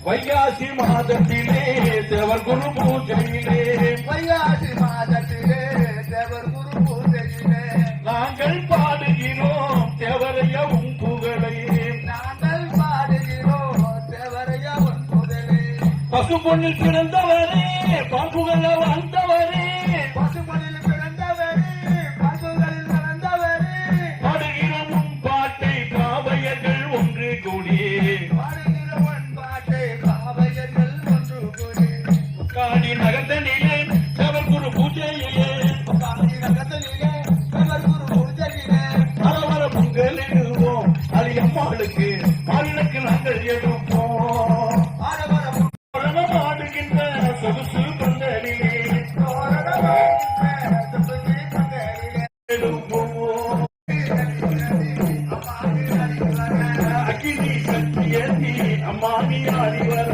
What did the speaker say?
வைகாசி மாதத்திலே தேவர் குரு பூஜையிலே வைகாசி மாதத்திலே தேவர் குரு பூஜையிலே நாங்கள் பாடுகிறோம் தேவரைய உன் புகழை நாங்கள் பாடுகிறோம் தேவரைய உன் புகழை பசு பொண்ணில் பிறந்தவரே பாம்புகள வந்தவரே பசுமொழியில் பிறந்தவரே பசுகளில் பிறந்தவரே பாடுகிறோம் உன் பாட்டை காவையர்கள் ஒன்று கூடி பாடுகிற உன் பாட்டை பாவையர்கள் ஒன்று கூடி காடி நகர்ந்தனிலே தேவர் குரு பூஜையிலே காந்தி நகரத்திலே தேவர் குரு பூஜையிலே அரவர பொங்கல் இடுவோம் அது அம்மாளுக்கு மாவிளக்கு நாங்கள் எடுப்போம் ஆரவர ஆடுகின்ற சொகுசு பந்தலிலே எடுப்போம் அக்கினி சக்தியதி அம்மானி அறிவர